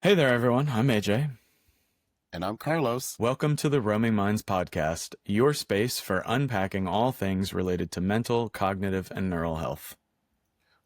Hey there, everyone. I'm AJ. And I'm Carlos. Welcome to the Roaming Minds podcast, your space for unpacking all things related to mental, cognitive, and neural health.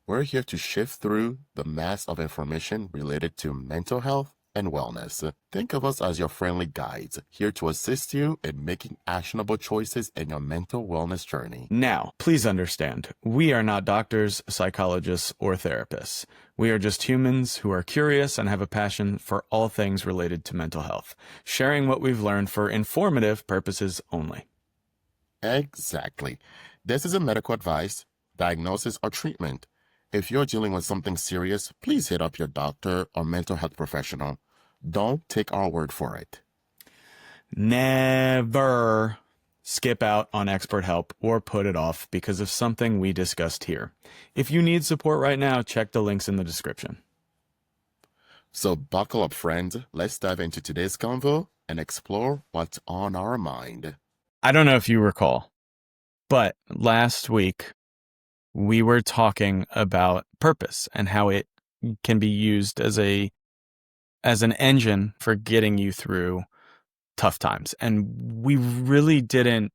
We're here to shift through the mass of information related to mental health and wellness. Think of us as your friendly guides, here to assist you in making actionable choices in your mental wellness journey. Now, please understand, we are not doctors, psychologists, or therapists. We are just humans who are curious and have a passion for all things related to mental health, sharing what we've learned for informative purposes only. Exactly. This isn't medical advice, diagnosis, or treatment. If you're dealing with something serious, please hit up your doctor or mental health professional. Don't take our word for it. Never skip out on expert help or put it off because of something we discussed here. If you need support right now, check the links in the description. So buckle up, friends. Let's dive into today's convo and explore what's on our mind. I don't know if you recall, but last week we were talking about purpose and how it can be used as an engine for getting you through tough times. And we really didn't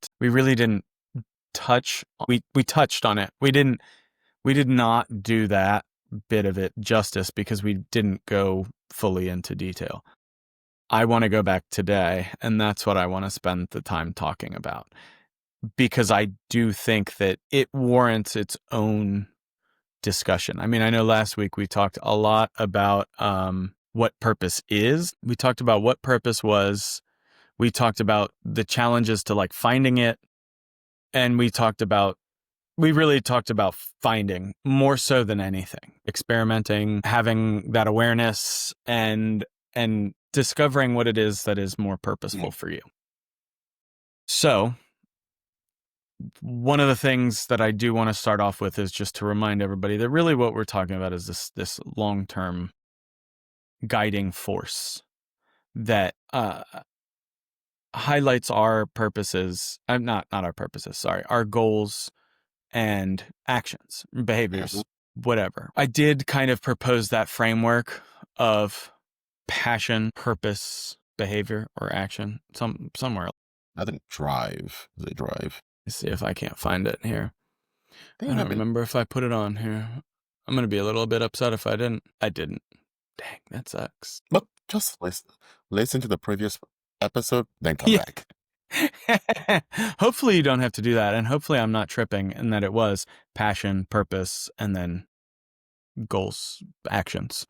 touch we touched on it. We did not do that bit of it justice because we didn't go fully into detail. I want to go back today, and that's what I want to spend the time talking about, because I do think that it warrants its own discussion. I mean, I know last week we talked a lot about what purpose is. We talked about what purpose was. We talked about the challenges to like finding it. And we really talked about finding more so than anything, experimenting, having that awareness and discovering what it is that is more purposeful for you. So one of the things that I do want to start off with is just to remind everybody that really what we're talking about is this long-term guiding force that highlights our purposes, not our purposes, sorry, our goals and actions, behaviors, whatever. I did kind of propose that framework of passion, purpose, behavior, or action somewhere. I think drive. Is it drive? Let's see if I can't find it here. I don't remember if I put it on here. I'm going to be a little bit upset if I didn't. I didn't. Dang, that sucks. But just listen to the previous episode, then come back. Hopefully you don't have to do that, and hopefully I'm not tripping, and that it was passion, purpose, and then goals, actions,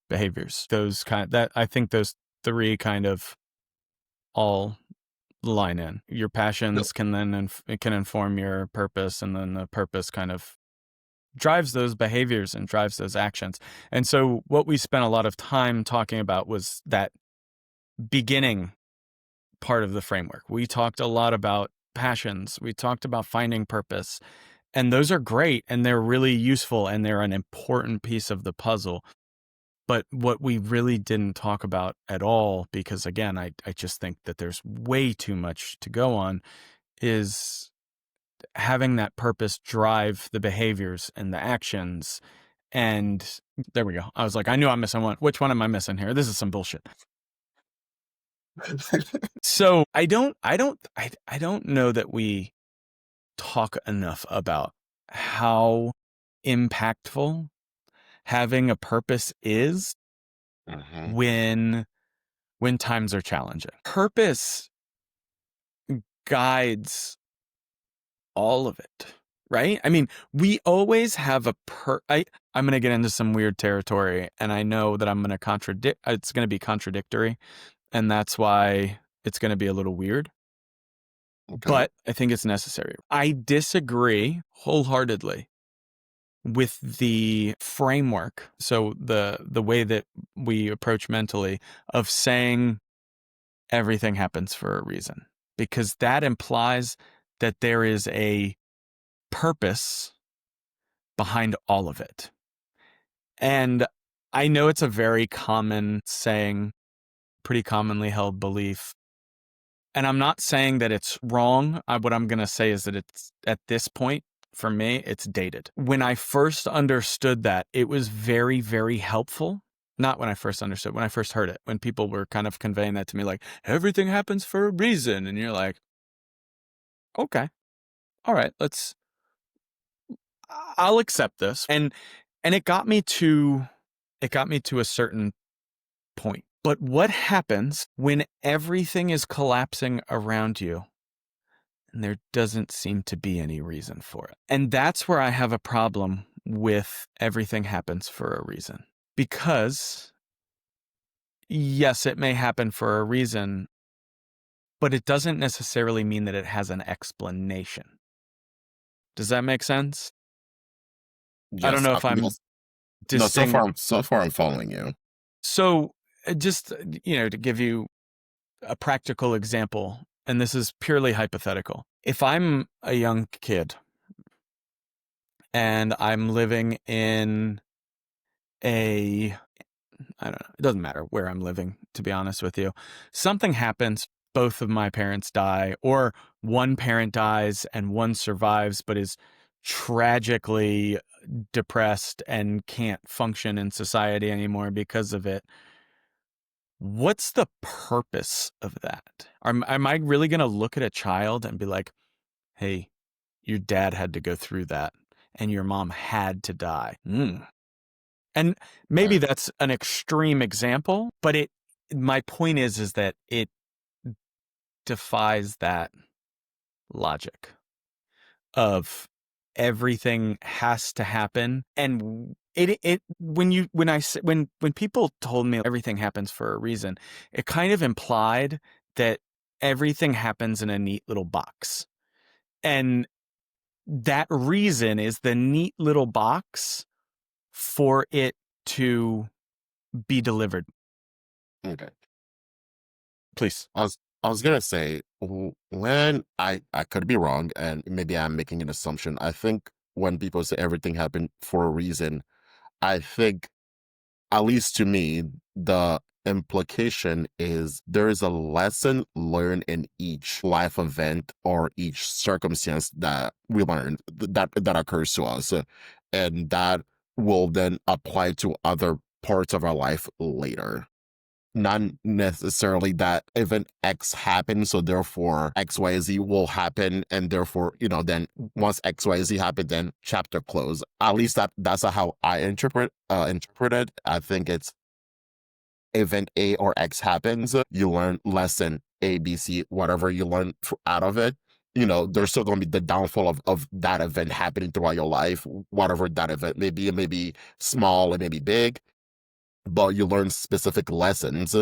behaviors. I think those three kind of all line in. Your passions can then it can inform your purpose, and then the purpose kind of drives those behaviors and drives those actions. And so what we spent a lot of time talking about was that beginning part of the framework. We talked a lot about passions. We talked about finding purpose. And those are great, and they're really useful, and they're an important piece of the puzzle. But what we really didn't talk about at all, because again, I just think that there's way too much to go on, is having that purpose drive the behaviors and the actions. And there we go. I was like, I knew I'm missing one. Which one am I missing here? This is some bullshit. So I don't know that we talk enough about how impactful having a purpose is when times are challenging. Purpose guides all of it, right? I mean, we always have I'm going to get into some weird territory, and I know that I'm going to it's going to be contradictory, and that's why it's going to be a little weird. Okay. But I think it's necessary. I disagree wholeheartedly with the framework, so the way that we approach mentally, of saying everything happens for a reason, because that implies that there is a purpose behind all of it. And I know it's a very common saying, pretty commonly held belief. And I'm not saying that it's wrong. What I'm going to say is that it's, at this point, for me, it's dated. When I first understood that, it was very, very helpful. Not when I first understood, when I first heard it, when people were kind of conveying that to me, like, everything happens for a reason. And you're like, okay, all right, I'll accept this. And it got me to a certain point. But what happens when everything is collapsing around you and there doesn't seem to be any reason for it? And that's where I have a problem with everything happens for a reason. Because yes, it may happen for a reason, but it doesn't necessarily mean that it has an explanation. Does that make sense? I don't Yes, know if I'm yes. No, distinct. so far I'm following you. So, just, to give you a practical example, and this is purely hypothetical. If I'm a young kid and I'm living in I don't know, it doesn't matter where I'm living, to be honest with you. Something happens, both of my parents die, or one parent dies and one survives, but is tragically depressed and can't function in society anymore because of it. What's the purpose of that? Am I really going to look at a child and be like, hey, your dad had to go through that and your mom had to die? And maybe Right. that's an extreme example, but my point is that it defies that logic of everything has to happen. And when people told me everything happens for a reason, it kind of implied that everything happens in a neat little box. And that reason is the neat little box for it to be delivered. Okay. Please. I was gonna say when I could be wrong, and maybe I'm making an assumption. I think when people say everything happened for a reason, I think, at least to me, the implication is there is a lesson learned in each life event or each circumstance that we learn that occurs to us, and that will then apply to other parts of our life later. Not necessarily that event X happened, so therefore XYZ will happen, and therefore, then once XYZ happened, then chapter close. At least that's how I interpret it. I think it's event A or X happens, you learn lesson A, B, C, whatever you learn out of it. There's still going to be the downfall of that event happening throughout your life, whatever that event may be. It may be small, it may be big, but you learn specific lessons.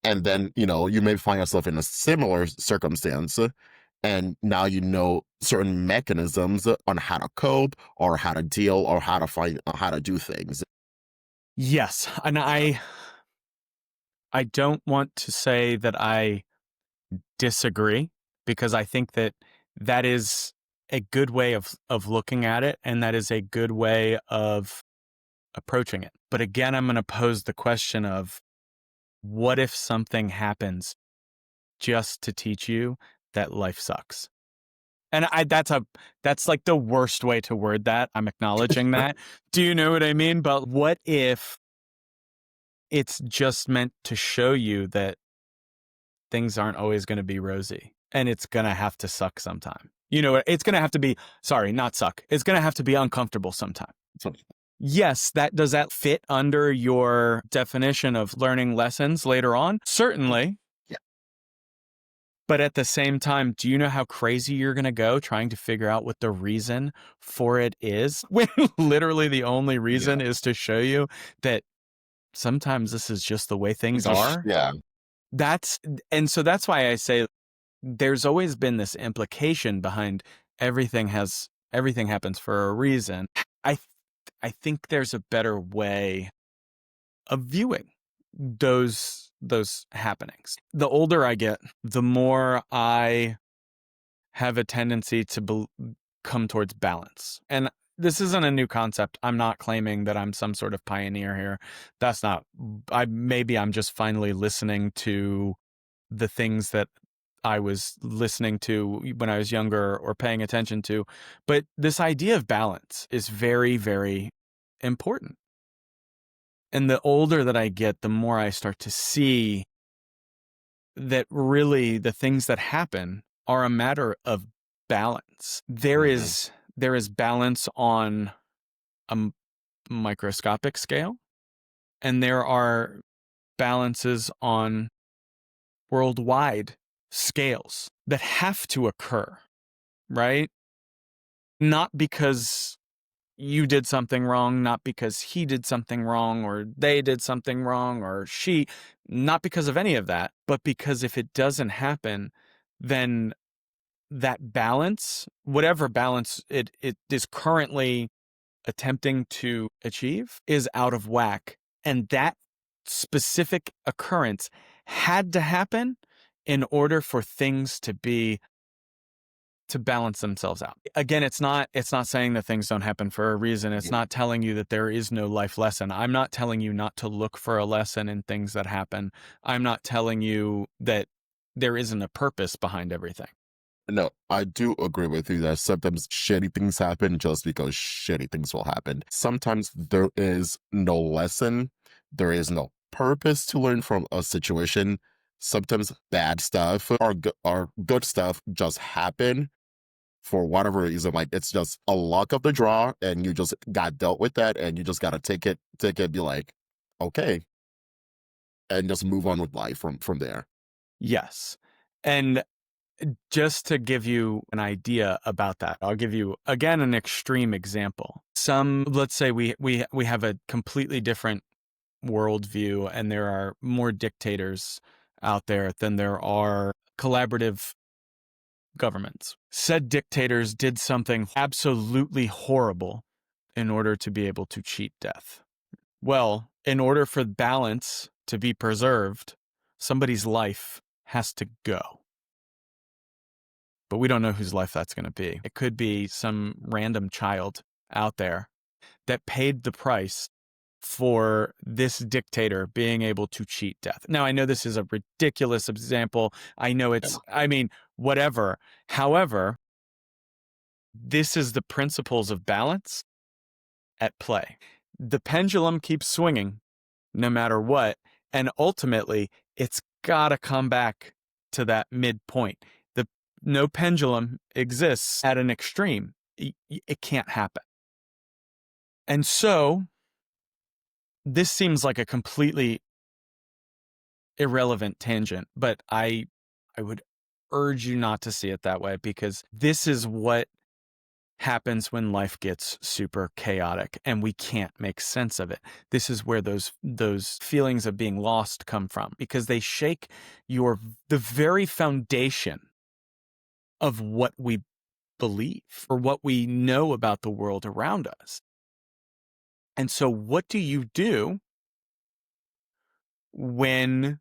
And then, you may find yourself in a similar circumstance, and now you know certain mechanisms on how to cope or how to deal or how to find how to do things. Yes. And I don't want to say that I disagree, because I think that that is a good way of looking at it, and that is a good way of approaching it. But again, I'm going to pose the question of, what if something happens just to teach you that life sucks? And that's like the worst way to word that. I'm acknowledging that. Do you know what I mean? But what if it's just meant to show you that things aren't always going to be rosy and it's going to have to suck sometime? It's going to have to be, sorry, not suck. It's going to have to be uncomfortable sometime. So, Yes, does that fit under your definition of learning lessons later on? Certainly. yeah, But at the same time, do you know how crazy you're going to go trying to figure out what the reason for it is, when literally the only yeah. reason is to show you that sometimes this is just the way things Just, are? yeah. And so that's why I say there's always been this implication behind everything happens for a reason. I I think there's a better way of viewing those happenings. The older I get, the more I have a tendency to come towards balance. And this isn't a new concept. I'm not claiming that I'm some sort of pioneer here. That's not. Maybe I'm just finally listening to the things that I was listening to when I was younger or paying attention to. But this idea of balance is very, very important. And the older that I get, the more I start to see that really the things that happen are a matter of balance. There Mm-hmm. is balance on a microscopic scale, and there are balances on worldwide scales that have to occur, right? Not because you did something wrong, not because he did something wrong, or they did something wrong, or she, not because of any of that, but because if it doesn't happen, then that balance, whatever balance it is currently attempting to achieve, is out of whack. And that specific occurrence had to happen in order for things to balance themselves out. Again, it's not saying that things don't happen for a reason. It's Yeah. not telling you that there is no life lesson. I'm not telling you not to look for a lesson in things that happen. I'm not telling you that there isn't a purpose behind everything. No, I do agree with you that sometimes shitty things happen just because shitty things will happen. Sometimes there is no lesson, there is no purpose to learn from a situation. Sometimes bad stuff or good stuff just happen for whatever reason. Like it's just a luck of the draw, and you just got dealt with that, and you just gotta take it, be like, okay, and just move on with life from there. Yes. And just to give you an idea about that, I'll give you again an extreme example. Let's say we have a completely different worldview, and there are more dictators out there than there are collaborative governments. Said dictators did something absolutely horrible in order to be able to cheat death. Well, in order for balance to be preserved, somebody's life has to go. But we don't know whose life that's going to be. It could be some random child out there that paid the price for this dictator being able to cheat death. Now, I know this is a ridiculous example. I know whatever. However, this is the principles of balance at play. The pendulum keeps swinging no matter what. And ultimately, it's got to come back to that midpoint. No pendulum exists at an extreme. It can't happen. And so this seems like a completely irrelevant tangent, but I would urge you not to see it that way, because this is what happens when life gets super chaotic and we can't make sense of it. This is where those feelings of being lost come from, because they shake the very foundation of what we believe or what we know about the world around us. And so what do you do when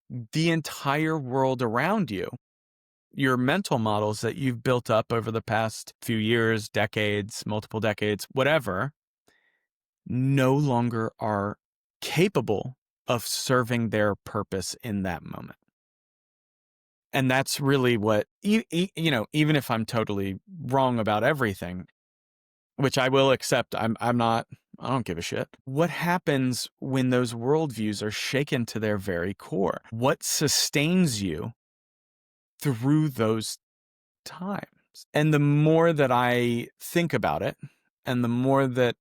the entire world around you, your mental models that you've built up over the past few years, decades, multiple decades, whatever, no longer are capable of serving their purpose in that moment? And that's really what, even if I'm totally wrong about everything, which I will accept, I don't give a shit. What happens when those worldviews are shaken to their very core? What sustains you through those times? And the more that I think about it, and the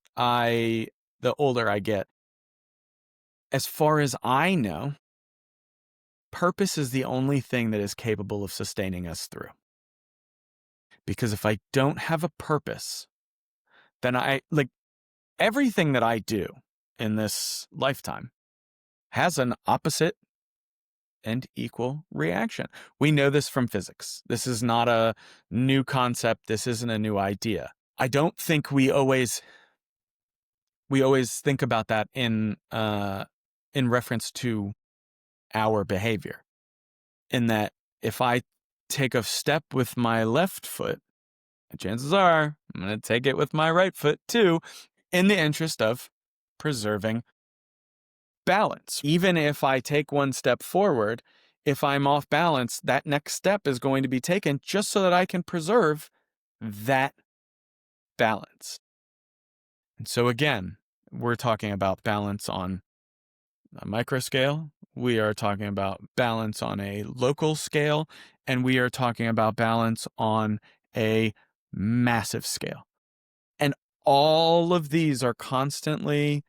older I get, as far as I know, purpose is the only thing that is capable of sustaining us through. Because if I don't have a purpose, then everything that I do in this lifetime has an opposite and equal reaction. We know this from physics. This is not a new concept. This isn't a new idea. I don't think we always think about that in reference to our behavior. In that, if I take a step with my left foot, chances are I'm going to take it with my right foot too, in the interest of preserving balance. Even if I take one step forward, if I'm off balance, that next step is going to be taken just so that I can preserve that balance. And so again, we're talking about balance on a micro scale. We are talking about balance on a local scale, and we are talking about balance on a massive scale. And all of these are constantly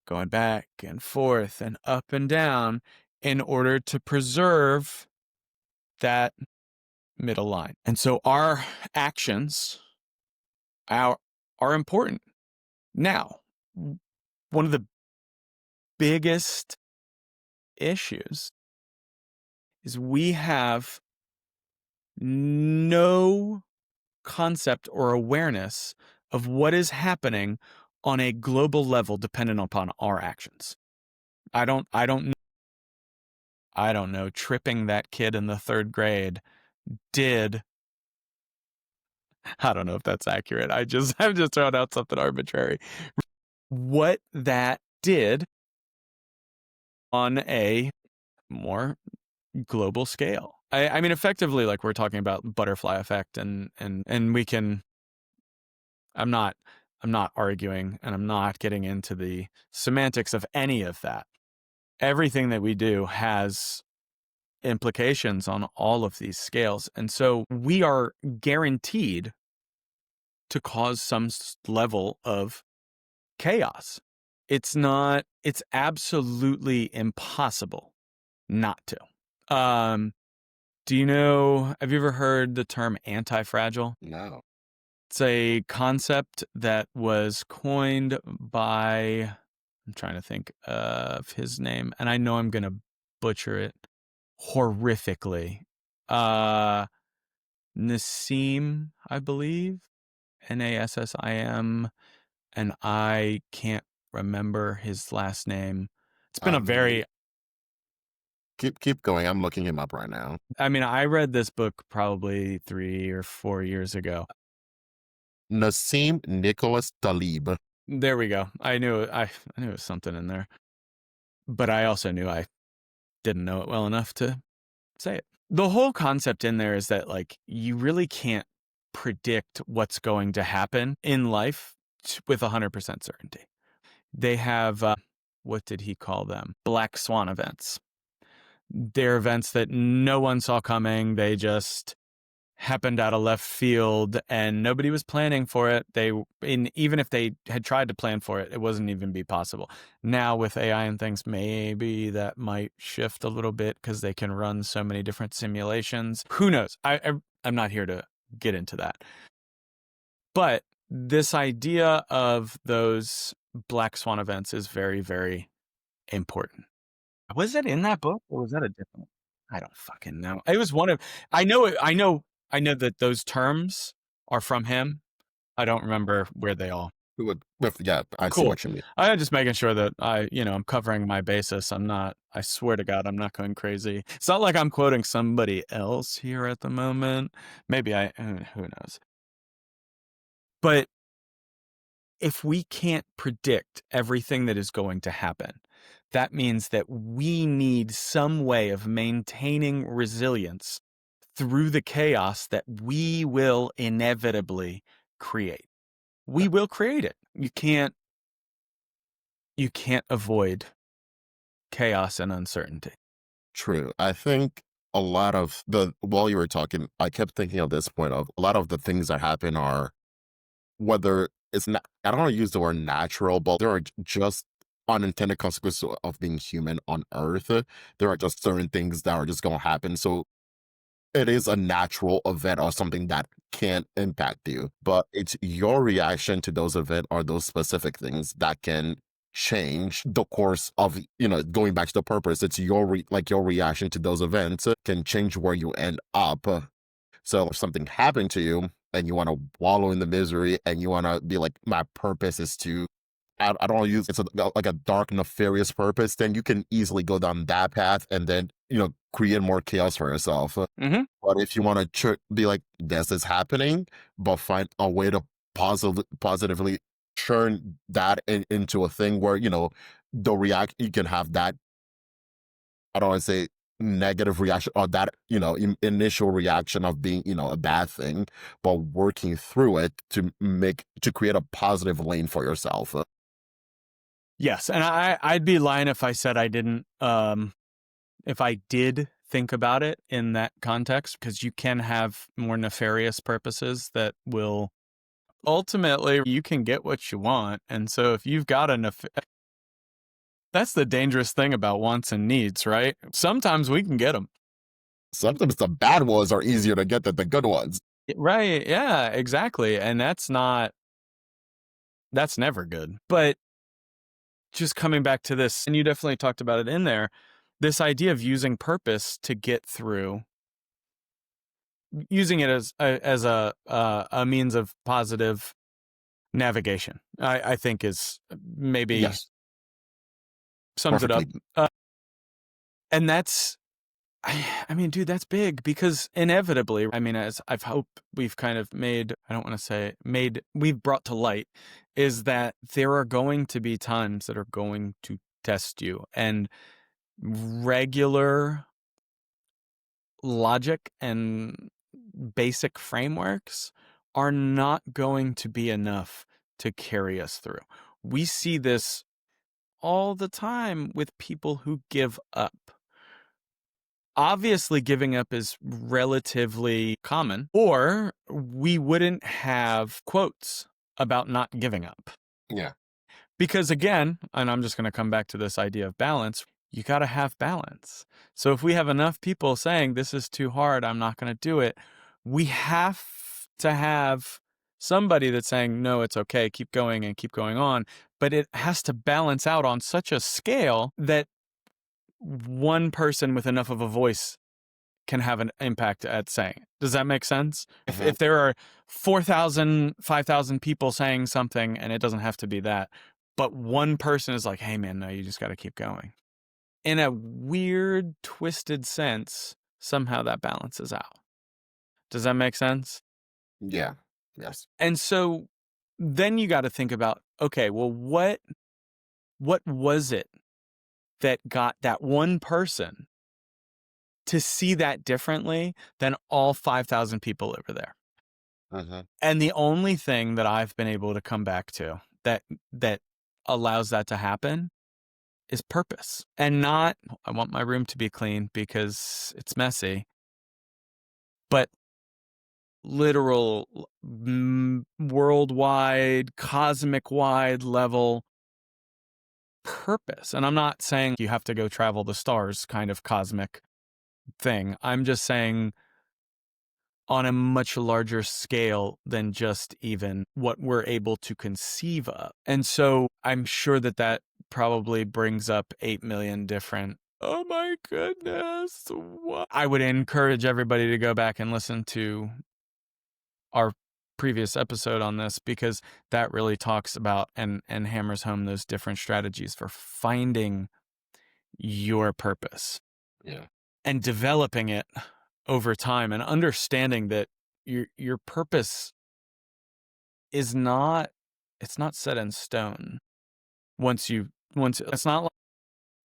going back and forth and up and down in order to preserve that middle line. And so our actions are important. Now, one of the biggest issues is we have no concept or awareness of what is happening on a global level dependent upon our actions. I don't know, tripping that kid in the 3rd grade did, I don't know if that's accurate. I'm just throwing out something arbitrary. What that did on a more global scale. I mean, effectively, like, we're talking about butterfly effect, and we can. I'm not arguing, and I'm not getting into the semantics of any of that. Everything that we do has implications on all of these scales, and so we are guaranteed to cause some level of chaos. It's absolutely impossible not to. Have you ever heard the term anti-fragile? No. It's a concept that was coined by, I'm trying to think of his name, and I know I'm going to butcher it horrifically. Nassim, I believe, Nassim, and I can't remember his last name. It's been a very, Keep going. I'm looking him up right now. I mean, I read this book probably 3 or 4 years ago. Nassim Nicholas Taleb. There we go. I knew it was something in there, but I also knew I didn't know it well enough to say it. The whole concept in there is that, like, you really can't predict what's going to happen in life with 100% certainty. They have, what did he call them? Black swan events. They're events that no one saw coming. They just happened out of left field, and nobody was planning for it. Even if they had tried to plan for it, it wasn't even be possible. Now with AI and things, maybe that might shift a little bit because they can run so many different simulations. Who knows? I'm not here to get into that. But this idea of those black swan events is very, very important. Was it in that book, or was that a different one? I don't fucking know. It was one of. I know that those terms are from him. I don't remember where they all. Yeah, I see Cool. what you mean. I'm just making sure that I'm covering my basis. I swear to God, I'm not going crazy. It's not like I'm quoting somebody else here at the moment. Maybe who knows? But if we can't predict everything that is going to happen, that means that we need some way of maintaining resilience through the chaos that we will inevitably create. We will create it. You can't avoid chaos and uncertainty. True. I think a lot of while you were talking, I kept thinking of this point of a lot of the things that happen are, whether it's not, I don't want to use the word natural, but there are just unintended consequences of being human on Earth. There are just certain things that are just going to happen. So it is a natural event or something that can impact you, but it's your reaction to those events or those specific things that can change the course of, going back to the purpose. It's your your reaction to those events can change where you end up. So if something happened to you and you want to wallow in the misery and you want to be like, my purpose is to, I don't use it's like a dark, nefarious purpose, then you can easily go down that path and then, create more chaos for yourself. Mm-hmm. But if you want to be like, this is happening, but find a way to positively turn that into a thing where, you can have that, I don't want to say negative reaction or that, initial reaction of being, a bad thing, but working through it to create a positive lane for yourself. Yes, and I'd be lying if I said I didn't. If I did think about it in that context, because you can have more nefarious purposes that will ultimately you can get what you want, and so if you've got that's the dangerous thing about wants and needs, right? Sometimes we can get them. Sometimes the bad ones are easier to get than the good ones. Right? Yeah, exactly, and that's never good. But just coming back to this, and you definitely talked about it in there, this idea of using purpose to get through, using it as a means of positive navigation, I think is maybe Yes, sums it up. perfectly. And that's, I mean, dude, that's big because inevitably, I mean, as I've hoped we've kind of made, I don't want to say made, we've brought to light, is that there are going to be times that are going to test you, and regular logic and basic frameworks are not going to be enough to carry us through. We see this all the time with people who give up. Obviously, giving up is relatively common, or we wouldn't have quotes about not giving up. Yeah. Because again, and I'm just going to come back to this idea of balance, you got to have balance. So if we have enough people saying, this is too hard, I'm not going to do it, we have to have somebody that's saying, no, it's okay, keep going and keep going on. But it has to balance out on such a scale that one person with enough of a voice can have an impact at saying it. Does that make sense? Hmm. If there are 4,000, 5,000 people saying something, and it doesn't have to be that, but one person is like, hey man, no, you just got to keep going. In a weird, twisted sense, somehow that balances out. Does that make sense? Yeah. Yes. And so then you got to think about, okay, well, what was it that got that one person to see that differently than all 5,000 people over there? Hmm. And the only thing that I've been able to come back to that allows that to happen is purpose. And not, I want my room to be clean because it's messy, but literal worldwide, cosmic wide level purpose. And I'm not saying you have to go travel the stars kind of cosmic thing. I'm just saying on a much larger scale than just even what we're able to conceive of. And so I'm sure that that probably brings up 8 million different, oh my goodness, what? I would encourage everybody to go back and listen to our previous episode on this, because that really talks about and hammers home those different strategies for finding your purpose Yeah. and developing it over time, and understanding that your purpose is not, it's not set in stone. Once it's not like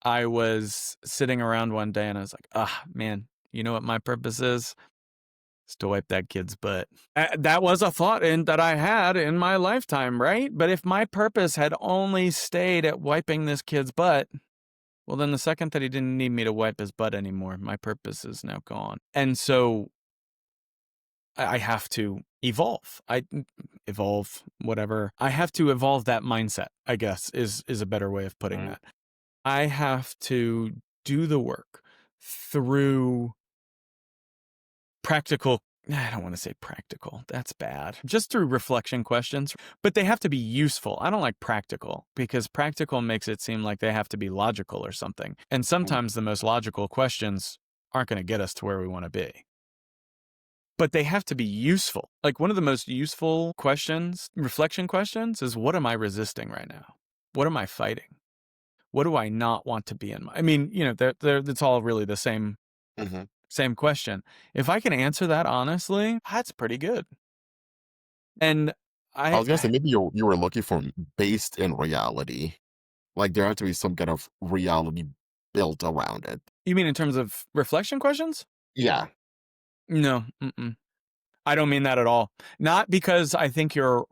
I was sitting around one day and I was like, ah man, you know what my purpose is? It's to wipe that kid's butt. That was a thought that I had in my lifetime, right? But if my purpose had only stayed at wiping this kid's butt, well, then the second that he didn't need me to wipe his butt anymore, my purpose is now gone. And so I have to evolve. Evolve, whatever. I have to evolve that mindset, I guess, is a better way of putting Mhm. that. I have to do the work through practical, I don't want to say practical, that's bad. Just through reflection questions, but they have to be useful. I don't like practical because practical makes it seem like they have to be logical or something. And sometimes the most logical questions aren't going to get us to where we want to be. But they have to be useful. Like one of the most useful questions, reflection questions, is what am I resisting right now? What am I fighting? What do I not want to be in my, I mean, you know, it's all really the Hmm. same question. If I can answer that honestly, that's pretty good. And I I, was gonna say maybe you were looking for based in reality. Like there had to be some kind of reality built around it. you mean in terms of reflection questions? Yeah. No, I don't mean that at all. Not because I think you're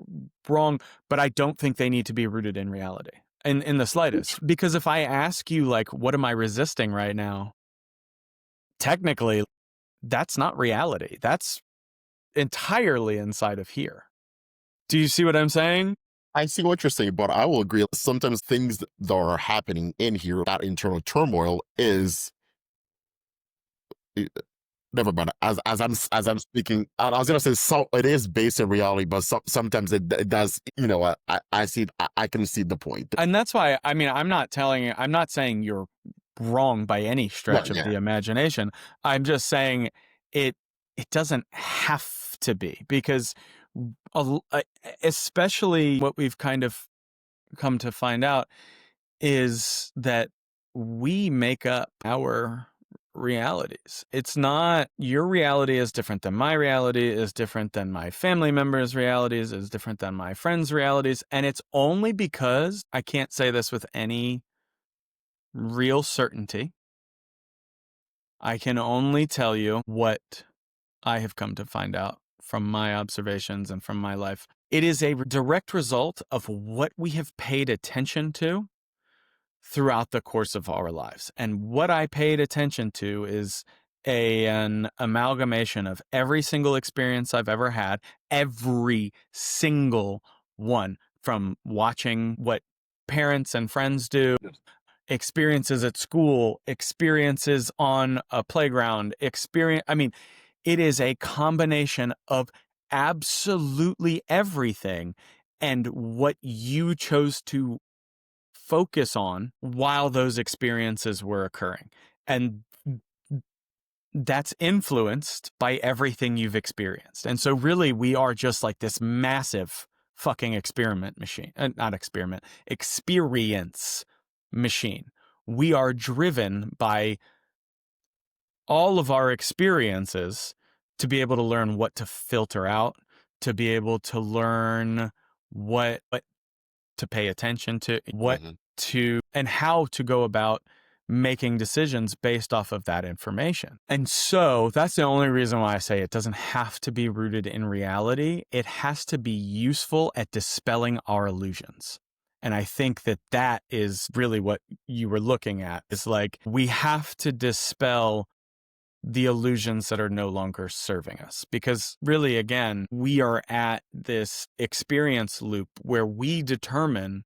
wrong, but I don't think they need to be rooted in reality. in the slightest. Because if I ask you, like, what am I resisting right now? Technically, that's not reality. That's entirely inside of here. Do you see what I'm saying? I see what you're saying, but I will agree. Sometimes things that are happening in here, that internal turmoil is never mind. As I'm speaking, I was gonna say so. It is based in reality, but sometimes it does. I see. I can see the point. And that's why, I mean, I'm not saying you're wrong by any No, stretch of yeah. the imagination. I'm just saying it doesn't have to be, because especially what we've kind of come to find out is that we make up our realities. It's not, your reality is different than my reality, is different than my family members' realities, is different than my friends' realities. And it's only because, I can't say this with any real certainty, I can only tell you what I have come to find out from my observations and from my life. It is a direct result of what we have paid attention to throughout the course of our lives. And what I paid attention to is an amalgamation of every single experience I've ever had, every single one, from watching what parents and friends do, experiences at school, experiences on a playground, I mean, it is a combination of absolutely everything, and what you chose to focus on while those experiences were occurring. And that's influenced by everything you've experienced. And so really, we are just like this massive fucking experiment machine, not experiment, experience machine. We are driven by all of our experiences to be able to learn what to filter out, to be able to learn what to pay attention to, what to, and how to go about making decisions based off of that information. And so that's the only reason why I say it doesn't have to be rooted in reality. It has to be useful at dispelling our illusions. And I think that that is really what you were looking at. It's like, we have to dispel the illusions that are no longer serving us. Because really, again, we are at this experience loop where we determine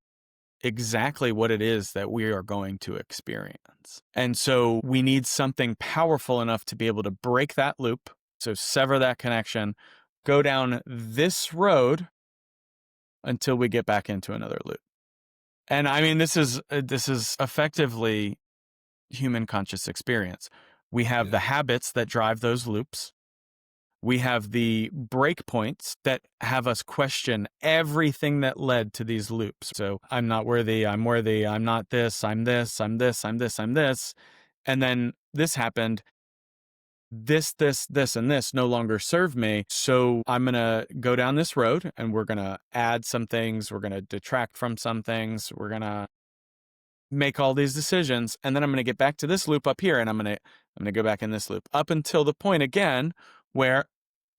exactly what it is that we are going to experience. And so we need something powerful enough to be able to break that loop, so sever that connection, go down this road until we get back into another loop. And I mean, this is effectively human conscious experience. We have the habits that drive those loops. We have the breakpoints that have us question everything that led to these loops. So I'm not worthy, I'm worthy, I'm not this, I'm this, I'm this, I'm this, I'm this. And then this happened. This, and this no longer serve me. So I'm going to go down this road, and we're going to add some things. We're going to detract from some things. We're going to make all these decisions. And then I'm going to get back to this loop up here, and I'm going to go back in this loop up until the point again where,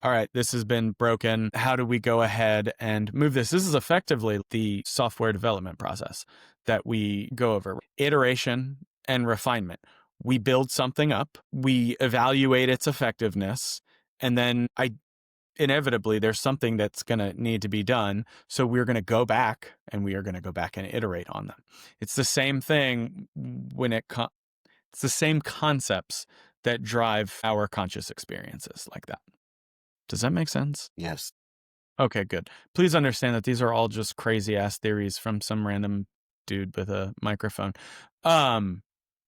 all right, this has been broken. How do we go ahead and move this? This is effectively the software development process that we go over. Iteration and refinement. We build something up, we evaluate its effectiveness, and then inevitably there's something that's going to need to be done. So we're going to go back, and we are going to go back and iterate on them. It's the same thing when it's the same concepts that drive our conscious experiences like that. Does that make sense? Yes. Okay, good. Please understand that these are all just crazy ass theories from some random dude with a microphone.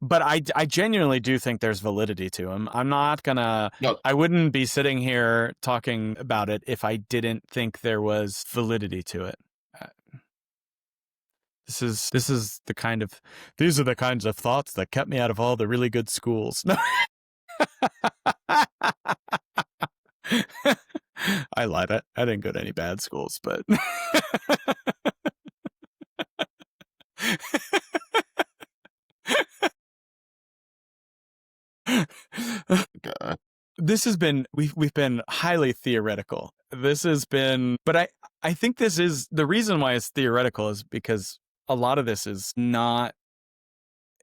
But I genuinely do think there's validity to them. I'm not gonna, No. I wouldn't be sitting here talking about it if I didn't think there was validity to it. These are the kinds of thoughts that kept me out of all the really good schools. No. I lied. I didn't go to any bad schools, but God. This has been, we've been highly theoretical. This has been, but I think this is the reason why it's theoretical is because a lot of this is not,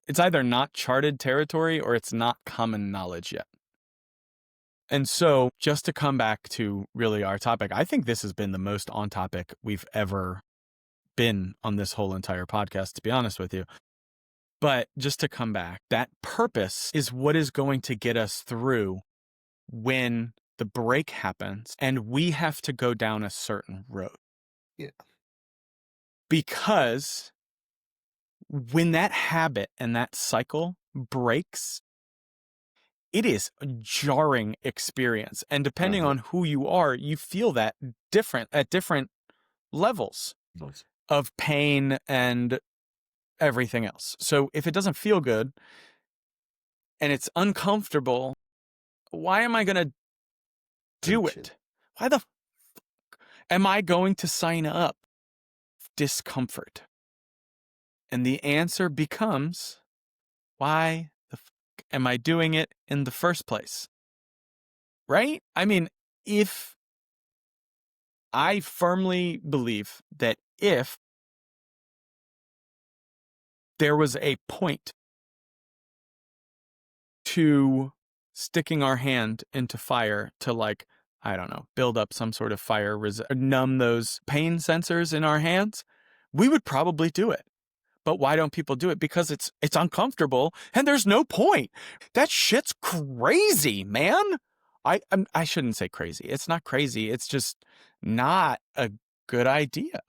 it's either not charted territory or it's not common knowledge yet. And so just to come back to really our topic, I think this has been the most on topic we've ever been on this whole entire podcast, to be honest with you. But just to come back, that purpose is what is going to get us through when the break happens and we have to go down a certain road. Yeah. Because when that habit and that cycle breaks, it is a jarring experience. And depending on who you are, you feel that different at different levels of pain and everything else. So if it doesn't feel good and it's uncomfortable, why am I going to do it? Why the am I going to sign up? Discomfort. And the answer becomes, why the am I doing it in the first place? Right? I mean, if I firmly believe that if there was a point to sticking our hand into fire to, like, I don't know, build up some sort of fire, numb those pain sensors in our hands, we would probably do it. But why don't people do it? Because it's uncomfortable and there's no point. That shit's crazy, man. I shouldn't say crazy. It's not crazy. It's just not a good idea.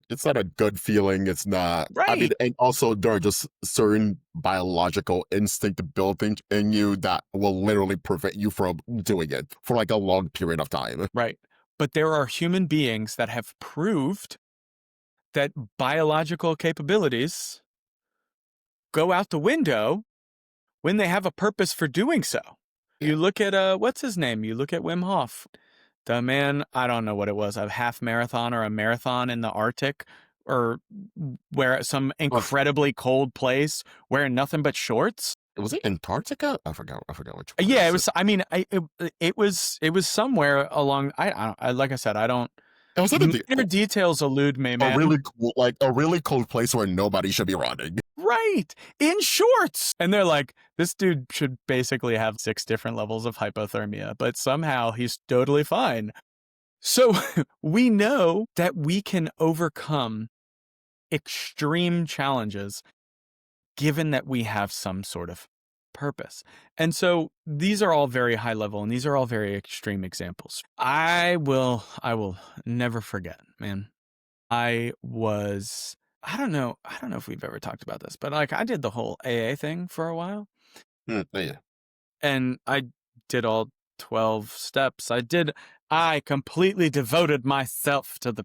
It's not a good feeling. It's not. Right. I mean, and also there are just certain biological instinct built in you that will literally prevent you from doing it for like a long period of time. Right. But there are human beings that have proved that biological capabilities go out the window when they have a purpose for doing so. You look at, what's his name? You look at Wim Hof. The man, I don't know what it was, a half marathon or a marathon in the Arctic, or where some incredibly cold place wearing nothing but shorts. Was it Antarctica? I forgot which one. Yeah, it was. I mean, it was somewhere along. I like I said, I don't. It was Minor details elude me, man. A really cold place where nobody should be running. Right, in shorts. And they're like, this dude should basically have 6 different levels of hypothermia, but somehow he's totally fine. So we know that we can overcome extreme challenges given that we have some sort of purpose. And so these are all very high level and these are all very extreme examples. I will never forget, man. I don't know if we've ever talked about this, but like I did the whole AA thing for a while. Yeah. And I did all 12 steps. I completely devoted myself to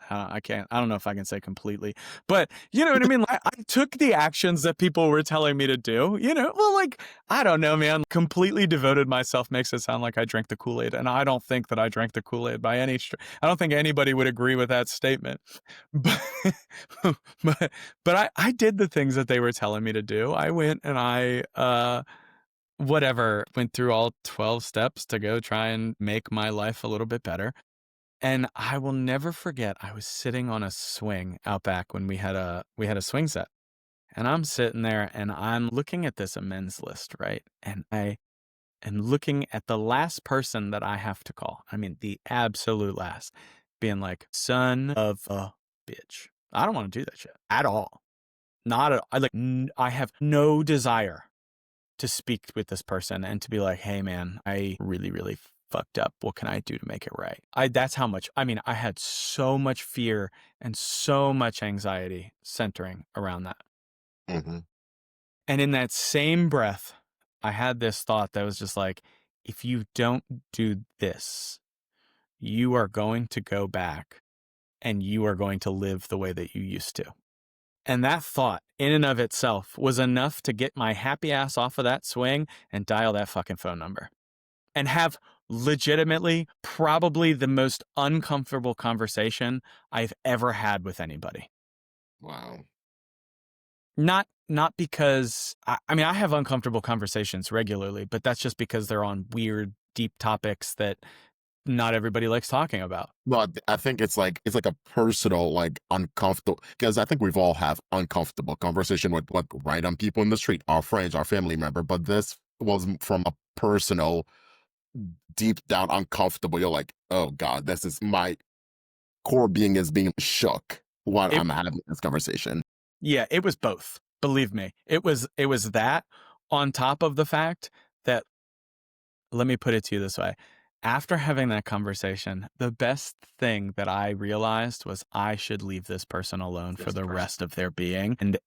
I don't know if I can say completely, but you know what I mean? I took the actions that people were telling me to do, I don't know, man. Completely devoted myself makes it sound like I drank the Kool-Aid. And I don't think that I drank the Kool-Aid by any stretch. I don't think anybody would agree with that statement, but, but I did the things that they were telling me to do. I went and went through all 12 steps to go try and make my life a little bit better. And I will never forget, I was sitting on a swing out back when we had a swing set. And I'm sitting there and I'm looking at this amends list, right? And I am looking at the last person that I have to call. I mean, the absolute last, being like, son of a bitch. I don't want to do that shit at all. Not at all. I have no desire to speak with this person and to be like, hey man, I really, really fucked up. What can I do to make it right? That's how much, I had so much fear and so much anxiety centering around that. Mm-hmm. And in that same breath, I had this thought that was just like, if you don't do this, you are going to go back and you are going to live the way that you used to. And that thought in and of itself was enough to get my happy ass off of that swing and dial that fucking phone number and have legitimately probably the most uncomfortable conversation I've ever had with anybody. Wow. Not because, I have uncomfortable conversations regularly, but that's just because they're on weird, deep topics that not everybody likes talking about. No, I think it's like a personal, like uncomfortable, because I think we've all have uncomfortable conversation with what random people in the street, our friends, our family member, but this was from a personal, deep down uncomfortable. You're like, oh God, this is my core being is being shook while It I'm having this conversation. Yeah, it was both. Believe me. It was that on top of the fact that, let me put it to you this way. After having that conversation, the best thing that I realized was I should leave this person alone for This the person. rest of their being. And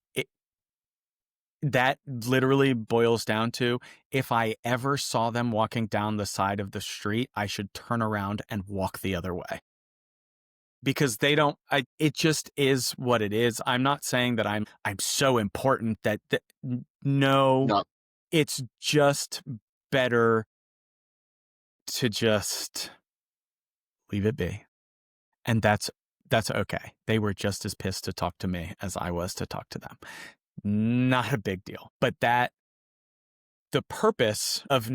that literally boils down to, if I ever saw them walking down the side of the street, I should turn around and walk the other way. Because they don't, it just is what it is. I'm not saying that I'm so important that no, No, it's just better to just leave it be. And that's okay. They were just as pissed to talk to me as I was to talk to them. Not a big deal. But the purpose of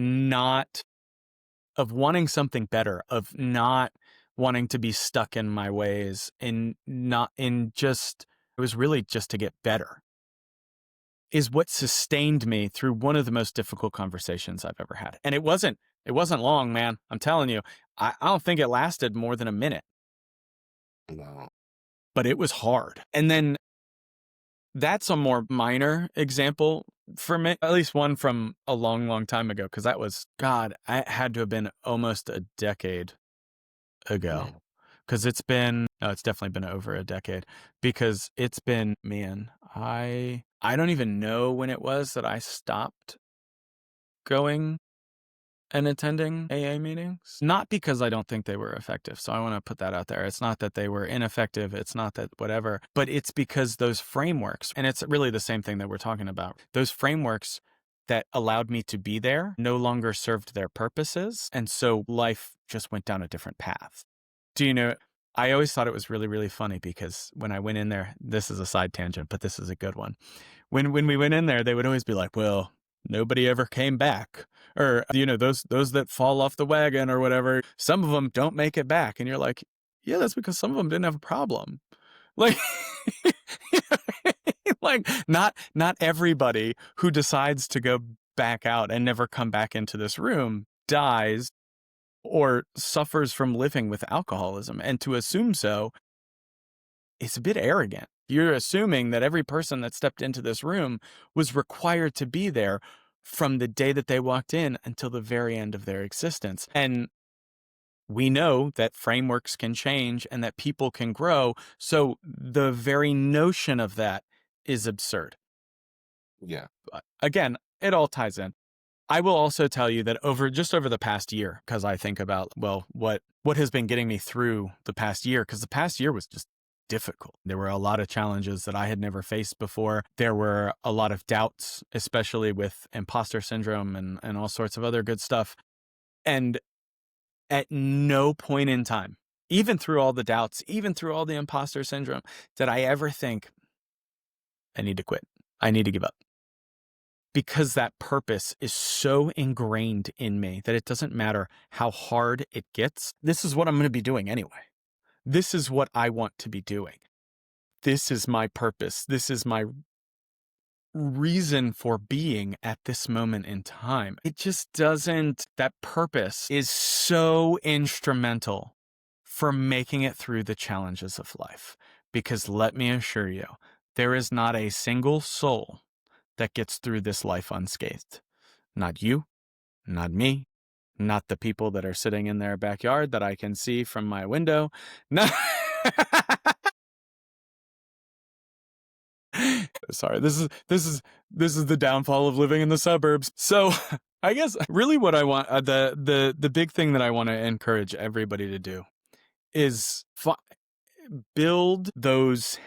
wanting something better, of not wanting to be stuck in my ways, and not in just, it was really just to get better, is what sustained me through one of the most difficult conversations I've ever had. And it wasn't long, man. I'm telling you, I don't think it lasted more than a minute, no. but it was hard. And then that's a more minor example for me, at least one from a long, long time ago, because that was, God, I had to have been almost a decade ago. Mm. Because it's definitely been over a decade, because it's been, man, I don't even know when it was that I stopped going and attending AA meetings. Not because I don't think they were effective. So I want to put that out there. It's not that they were ineffective. It's not that whatever, but it's because those frameworks, and it's really the same thing that we're talking about, those frameworks that allowed me to be there no longer served their purposes. And so life just went down a different path. Do you know, I always thought it was really, really funny, because when I went in there, this is a side tangent, but this is a good one. When we went in there, they would always be like, well, nobody ever came back. Or, those that fall off the wagon or whatever, some of them don't make it back. And you're like, yeah, that's because some of them didn't have a problem. Like, like not everybody who decides to go back out and never come back into this room dies or suffers from living with alcoholism. And to assume so, it's a bit arrogant. You're assuming that every person that stepped into this room was required to be there from the day that they walked in until the very end of their existence. And we know that frameworks can change and that people can grow. So the very notion of that is absurd. Yeah. But again, it all ties in. I will also tell you that over the past year, because I think about, well, what has been getting me through the past year, because the past year was just difficult. There were a lot of challenges that I had never faced before. There were a lot of doubts, especially with imposter syndrome and all sorts of other good stuff. And at no point in time, even through all the doubts, even through all the imposter syndrome, did I ever think, I need to quit. I need to give up. Because that purpose is so ingrained in me that it doesn't matter how hard it gets. This is what I'm going to be doing anyway. This is what I want to be doing. This is my purpose. This is my reason for being at this moment in time. It just doesn't, that purpose is so instrumental for making it through the challenges of life. Because let me assure you, there is not a single soul that gets through this life unscathed. Not you, not me, not the people that are sitting in their backyard that I can see from my window. No. Sorry, this is the downfall of living in the suburbs. So, I guess really what I want, the big thing that I want to encourage everybody to do is build those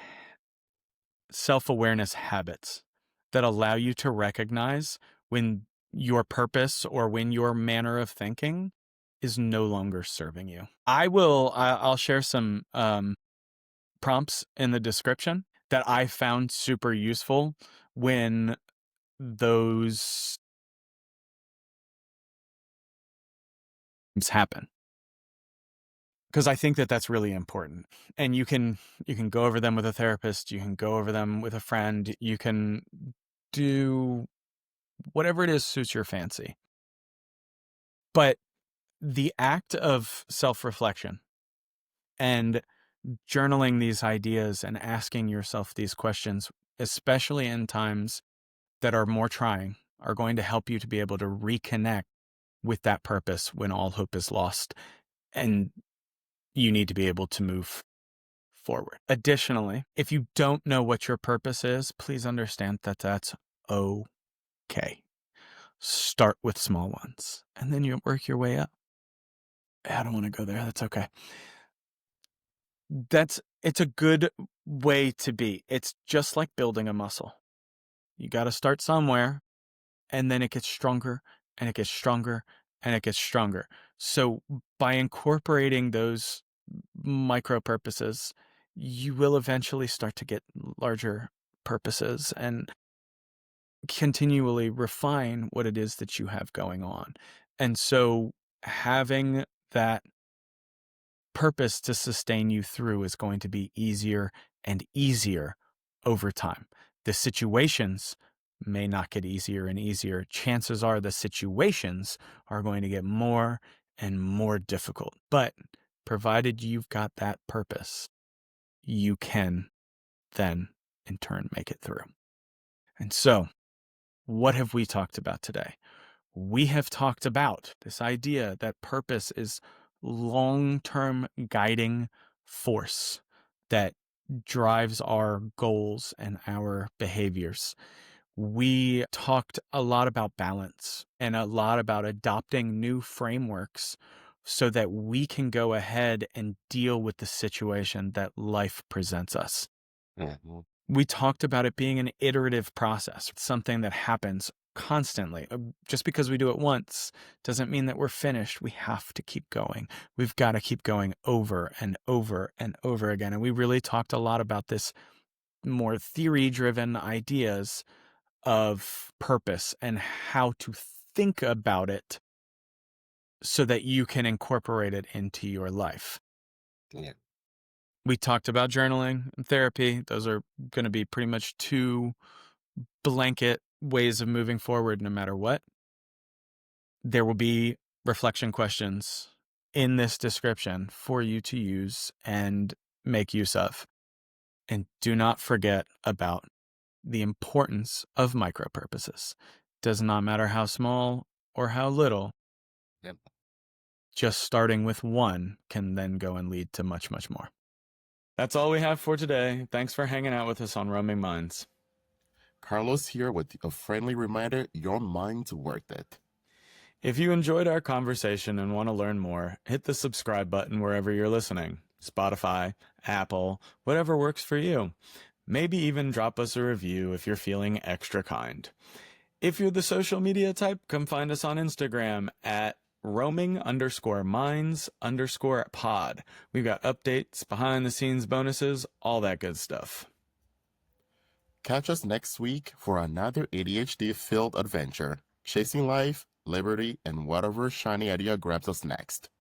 self-awareness habits that allow you to recognize when your purpose or when your manner of thinking is no longer serving you. I'll share some prompts in the description that I found super useful when those things happen. because I think that that's really important. And you can go over them with a therapist, you can go over them with a friend, you can do whatever it is suits your fancy. But the act of self-reflection and journaling these ideas and asking yourself these questions, especially in times that are more trying, are going to help you to be able to reconnect with that purpose when all hope is lost and you need to be able to move forward. Additionally, if you don't know what your purpose is, please understand that that's okay. Start with small ones and then you work your way up. I don't want to go there. That's okay. It's a good way to be. It's just like building a muscle. You got to start somewhere and then it gets stronger and it gets stronger and it gets stronger. So by incorporating those micro purposes, you will eventually start to get larger purposes and continually refine what it is that you have going on. And so having that purpose to sustain you through is going to be easier and easier over time. The situations may not get easier and easier. Chances are the situations are going to get more and more difficult. But provided you've got that purpose, you can then in turn make it through. And so, what have we talked about today? We have talked about this idea that purpose is long-term guiding force that drives our goals and our behaviors. We talked a lot about balance and a lot about adopting new frameworks so that we can go ahead and deal with the situation that life presents us. Mhm. We talked about it being an iterative process, something that happens constantly. Just because we do it once doesn't mean that we're finished. We have to keep going. We've got to keep going over and over and over again. And we really talked a lot about this more theory-driven ideas of purpose and how to think about it so that you can incorporate it into your life. Yeah. We talked about journaling and therapy. Those are going to be pretty much two blanket ways of moving forward no matter what. There will be reflection questions in this description for you to use and make use of. And do not forget about the importance of micro purposes. Does not matter how small or how little, Yep. just starting with one can then go and lead to much, much more. That's all we have for today. Thanks for hanging out with us on Roaming Minds. Carlos here with a friendly reminder, your mind's worth it. If you enjoyed our conversation and want to learn more, hit the subscribe button wherever you're listening. Spotify, Apple, whatever works for you. Maybe even drop us a review if you're feeling extra kind. If you're the social media type, come find us on Instagram at roaming_minds_pod. We've got updates, behind the scenes bonuses, all that good stuff. Catch us next week for another ADHD-filled adventure, chasing life, liberty, and whatever shiny idea grabs us next.